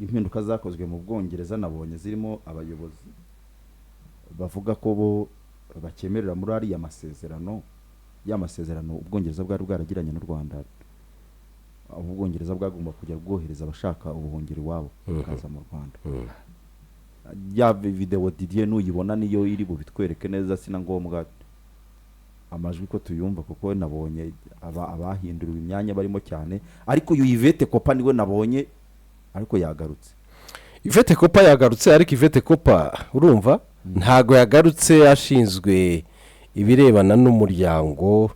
impinduka zakozwe mu Bwongereza nabonye zirimo abayobozi bavuga ko bo bakemerera muri ari y'amasezerano Ubwongereza bwari bwaragiranye n'u Rwanda, Ubwongereza bwagomba kujya bwohereza abashaka ubuhungiro iwabo bakaza mu Rwanda. Ya video Didier nuyibona niyo iri bubitwereke neza, sina ngombwa amajwi ko tuyumva kuko nabonye abahinduriwe imyanya barimo cyane, ariko uyu Yvette Kopa niwe nabonye ariko yagarutse. Yvette Kopa yagarutse, ariko Yvette Kopa urumva ntago yagarutse ashinzwe ibirebana n'umuryango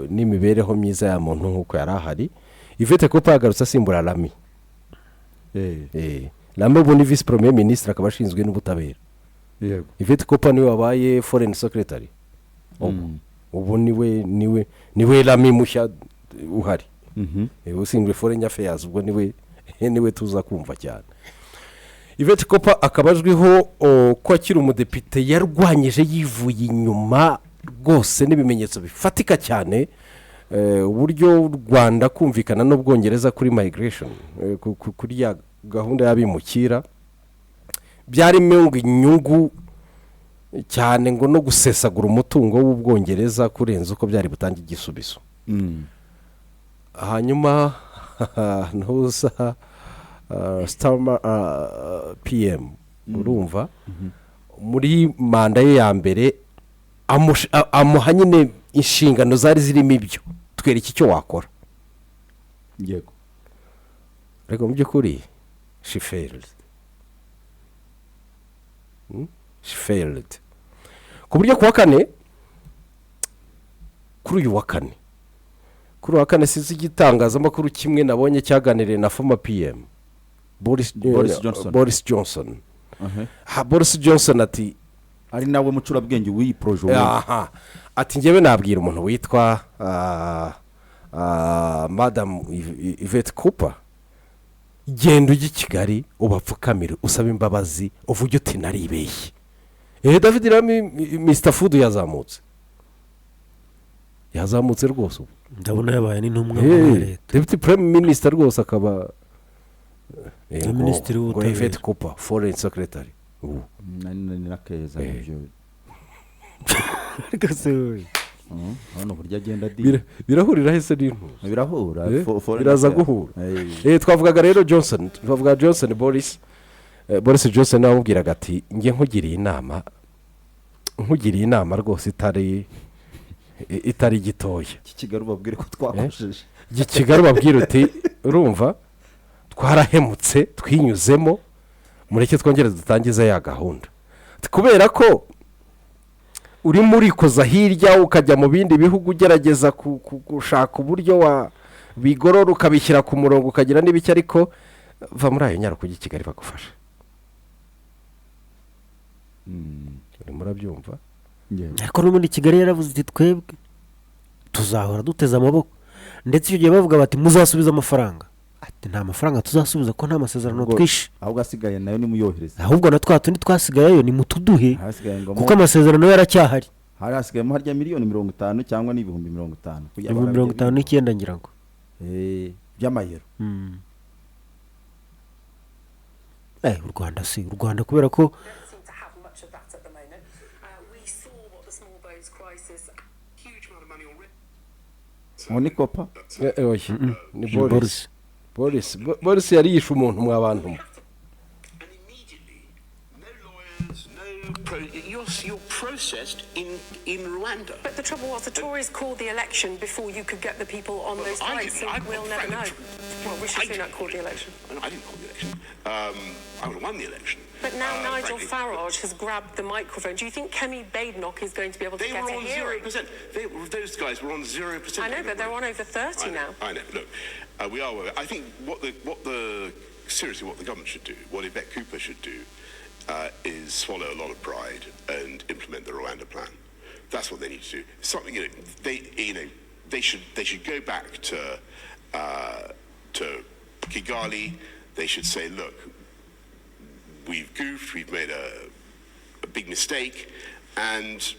n'imibereho myiza ya muntu nkuko yarahari. Yvette Kopa yagarutse asimbura Lami. Lami ubu ni vice premier ministre akaba ashinzwe n'ubutabera. Yego. Yvette Kopa niwe wabaye foreign secretary. Ubu niwe Lami mushya uhari. Ushinzwe foreign affairs, ubwo niwe tuza kumva cyane. Yvette Kopa akabajwiho ko akiri umudepite yarwanyije yivuye inyuma rwose n'ibimenyetso bifatika cyane uburyo Rwanda kumvikana n'Ubwongereza kuri migration, kuri ya gahunda y'abimukira byarimo inyungu cyane ngo no gusesagura umutungo w'Ubwongereza kurenza uko byari butange igisubizo. Hanyuma ntuza Starmer PM urumva muri manda ye ya mbere amuha nyine inshingano zari zirimo ibyo, twereke icyo wakora. Yego. Rego mu by'ukuri she failed ku buryo kuri uyu wa kane sinzi igitangazamakuru kimwe nabonye cyaganiriye na former PM Boris Johnson. Boris Johnson ati ari nawe mucurabwenge w'iyi projet. Ati njyewe nabwira umuntu witwa Madam Yvette Kopa, genda ujye Kigali ubapfukamire usaba imbabazi uvuge uti naribeshye. David Rami Mr Food yazamutse rwose, ndabona yabaye n'intumwa muri leta. Deputy Prime Minister rwose akaba Minisitiri w'ubutabera. Yvette Kopa foreign secretary. Nani nakeza byo. Rwose hano burya agenda birahurira hese n'intu. Birahura biraza guhura. Twavugaga rero Johnson Boris Johnson namubwiraga ati nge nkugiriye inama rwose itari gitoya. Kigali babwire ko twakojeje. Kigali babwire uti urumva twarahemutse twinyuzemo, mureke twongere dutangiza ya gahunda, kubera ko uri muri koza hirya ukajya mu bindi bihugu ugerageza gushaka uburyo wa bigorora ukabishyira ku murongo ukagira n'ibiki, ariko va muri ayo nyara kujya Kigali bagufasha. Murabyumva? Ariko no muri Kigali yaravuze ati twebwe tuzahora duteza amaboko, ndetse icyo gihe bavuga bati muzasubiza amafaranga. Ati nta mafaranga tuzasubiza ko nta masezerano twishe, ahubwo asigaye nayo ni muyohereza, ahubwo na twatundi twasigayeyo ni mutuduhe kuko amasezerano yaracyahari. Hari hasigayemo harya miliyoni 50 cyangwa n'ibihumbi 50 59 ngira ngo by'amayero. U Rwanda kubera ko ni Kopa ni Boris yari yishe umuntu mw'abantu. You're processed in Rwanda. But the trouble was the Tories called the election before you could get the people on those flights, so we'll never know. Well, Rishi Sunak called the election. I didn't call the election. I would have won the election. But now Nigel Farage has grabbed the microphone. Do you think Kemi Badenoch is going to be able to get a hearing? They were on 0%. Those guys were on 0%. I know, but they're on over 30 now. I know. Look, we are. I think what the government should do, what Yvette Cooper should do, is swallow a lot of pride and implement the Rwanda plan. That's what they need to do. Something they should go back to Kigali. They should say, look, we've goofed, we've made a big mistake, and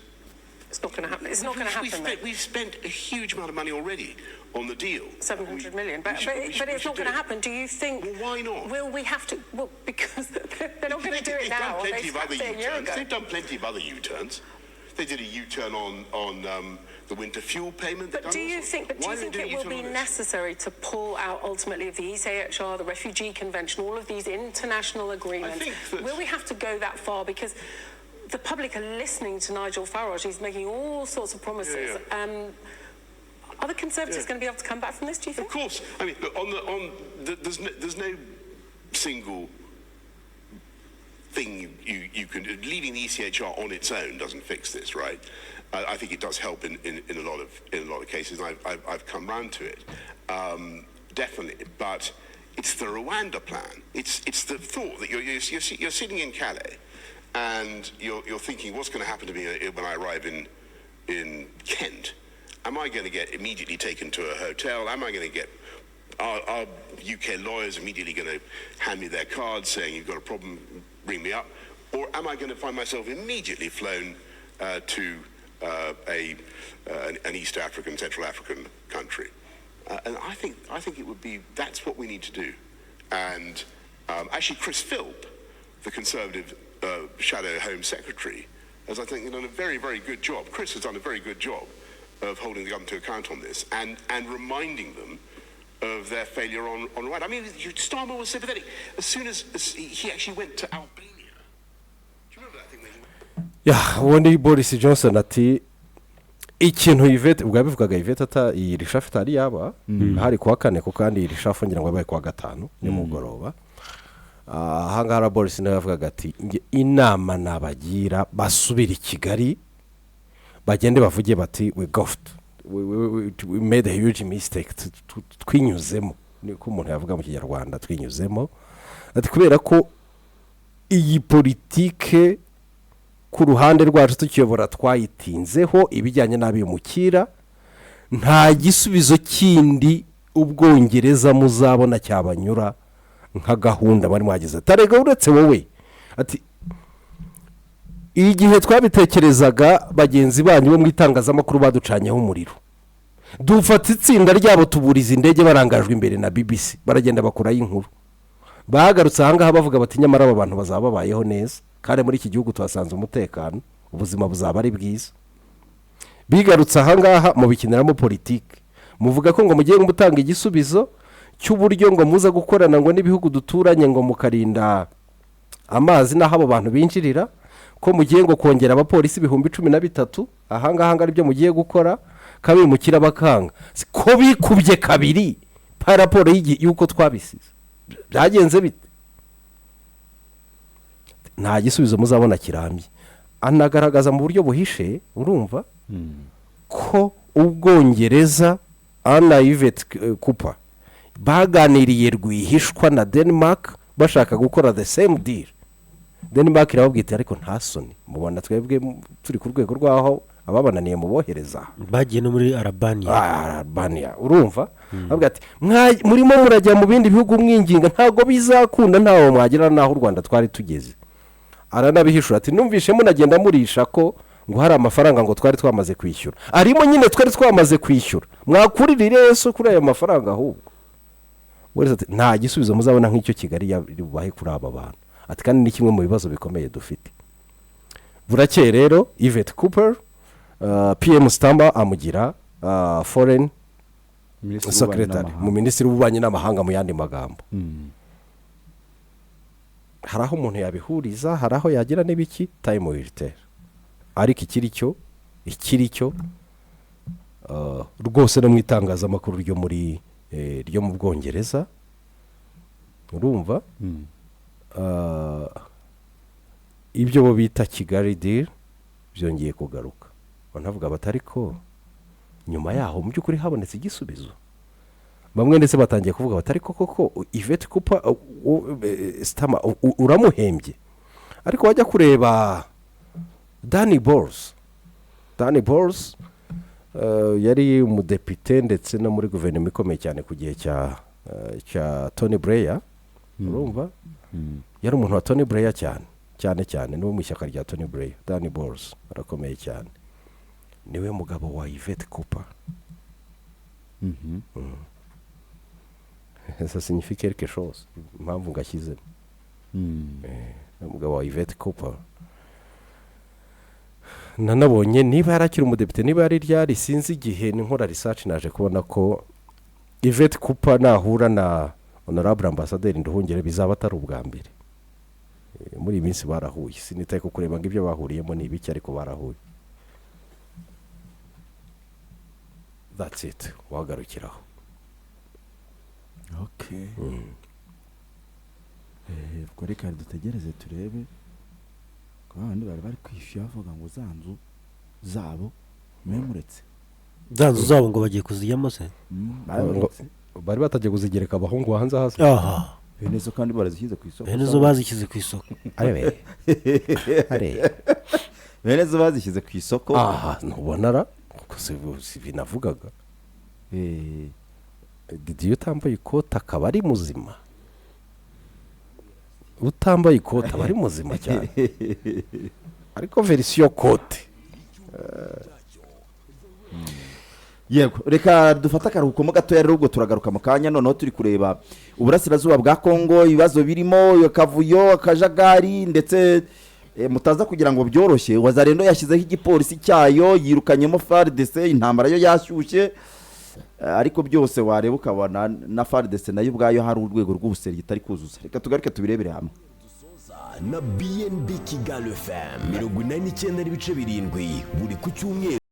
It's not going to happen. It's not going to happen. We've spent a huge amount of money already on the deal. 700 million. But it's not going to happen. Do you think... Well, why not? Will we have to... Well, because they're not going to do it now. They've done plenty of other U-turns. They did a U-turn on the winter fuel payment. But do you think it will be necessary to pull out ultimately of the ECHR, the Refugee Convention, all of these international agreements? Will we have to go that far? Because the public are listening to Nigel Farage. He's making all sorts of promises. Are the Conservatives going to be able to come back from this, do you think? Of course. I mean, look, there's no single thing you can... Leaving the ECHR on its own doesn't fix this, right? I think it does help in a lot of cases. I've come round to it, definitely. But it's the Rwanda plan. It's the thought that you're sitting in Calais, and you're thinking, what's going to happen to me when I arrive in Kent? Am I going to get immediately taken to a hotel? Am I going to get... Are UK lawyers immediately going to hand me their cards saying, you've got a problem, ring me up? Or am I going to find myself immediately flown to an East African, Central African country? And I think it would be... That's what we need to do. And actually, Chris Philp, the Conservative Shadow Home Secretary, has, I think, done a very, very good job. Chris has done a very good job of holding the government to account on this and reminding them of their failure on Rwanda. I mean, Starmer was sympathetic as soon as he actually went to Albania. Do you remember that thing that he went? uwo ni Boris Johnson ati ikintu Yvette ubwo yabivugaga Yvette ata iyi reshuffle itari yaba hari kuwa kane ko kandi iyi reshuffle ngira ngo yabaye kuwa gatanu nimugoroba. Ahangaha Boris nawe yavugaga ati inama nabagira basubira i Kigali bagende bavuge bati we made a huge mistake twinyuzemo niko umuntu yavuga mu Kinyarwanda twinyuzemo ati kubera ko iyi politike ku ruhande rwacu tukiyobora twayitinzeho ibijyanye n'abimukira nta gisubizo kindi Ubwongereza muzabona cyabanyura nka gahunda bari mwagize tarega uretse wowe ati igihe twabitekerezaga bagenzi banyu bo mu itangazamakuru baducanyeho umuriro dufata itsinda ryabo tuburiza indege barangajwe imbere na BBC baragenda bakurayo inkuru bahagarutse ahangaha bavuga bati nyamara aba bantu bazaba babayeho neza kandi muri iki gihugu twasanze umutekano ubuzima buzaba ari bwiza bigarutse ahangaha mu bikiniramo politike muvuga ko ngo mugiye gutanga igisubizo cy'uburyo ngo muza gukorana ngo n'ibihugu duturanye ngo mukarinda amazi naho abo bantu binjirira ko mugiye ngo kongera abapolisi 13,000 ahangaha ari byo mugiye gukora kabimukira bakanga ko bikubye kabiri paraporo y'uko twabisize byagenze bite nta gisubizo muzabona kirambye anagaragaza mu buryo buhishe urumva ko Ubwongereza Anna Yvette Cooper baganiriye rwihishwa na Denmark bashaka gukora the same deal. Denmark irababwita ariko nta soni mubona twebwe turi ku rwego rwaho ababananiye mu bohereza bagiye no muri Albania urumva bavuga ati murimo murajya mu bindi bihugu mwinginga ntago bizakunda ntawo mwagira naho u Rwanda twari tugeze aranabihishura ati numvishe munagenda murisha ko ngo hari amafaranga ngo twari twamaze kwishyura arimo nyine twari twamaze kwishyura mwakuririre Yesu kuri ayo mafaranga ahubwo wese ati nta gisubizo muzabona nk'icyo Kigali yabahe kuri aba bantu ati kandi ni kimwe mu bibazo bikomeye dufite burakeye rero Yvette Cooper PM Stamba amugira foreign secretary mu minisitiri w'ububanyi n'amahanga mu yandi magambo haraho umuntu yabihuriza haraho yagira n'ibiki time will tell ariko ikiri cyo rwose no mu itangazamakuru ryo mu Bwongereza urumva ibyo bo bita Kigali deal byongeye kugaruka banavuga batari ko nyuma yaho mu byukuri habonetse igisubizo bamwe ndetse batangiye kuvuga batari koko Yvette Cooper Stama uramuhembye ariko wajya kureba Danny Bors yari umudepite ndetse no muri guverinoma ikomeye cyane ku gihe cya Tony Blair urumva yari umuntu wa Tony Blair cyane n'uwo mu ishyaka rya Tony Blair Danny Bors arakomeye cyane niwe mugabo wa Yvette Cooper. Ça signifie quelque chose. Mpamvu ngashyize umugabo wa Yvette Cooper. Nanabonye niba yarakira umudepite, niba yari ryari sinzi igihe, ni nkora research naje kubona ko Yvette Cooper nahura na honorable ambassadeur Nduhungire bizaba atari ubwa mbere. Muri iyi minsi barahuye, sinitaye ko kureba ngo ibyo bahuriyemo ni ibiki, ariko barahuye. That's it, wagarukiraho. Okay. Ubwo reka dutegereze turebe ko abandi bari kwishyura bavuga ngo za nzu zabo memuretse. za nzu zabo ngo bagiye kuzijyamo se. Bari batagiye kuzigereka abahungu hanze hasi. Aha. Bene zo kandi barazishyize ku isoko. Bene zo bazishyize ku isoko. Arebe. Bene zo bazishyize ku isoko. Aha, ntubonara kuko si binavugaga. Didier utambaye ikoti akaba ari muzima. Utambaye ikoti aba ari muzima cyane. Ariko verisiyo kote. Yego, reka dufata akaruhuko mo gato rero, ubwo turagaruka mu kanya. Noneho turi kureba uburasirazuba bwa Kongo, ibibazo birimo, akavuyo, akajagari, ndetse mutaza kugira ngo byoroshye. Wazarendo yashyizeho igipolisi cyayo, yirukanyemo FARDC, intambara yo yashyushye. Ariko byose wareba ukabona na FARDC nayo ubwayo hari urwego rw'ubuseri itari kuzuza. Reka tugaruke tubirebere hamwe. Na BNB Kigali FM 89.7 buri ku cyumweru.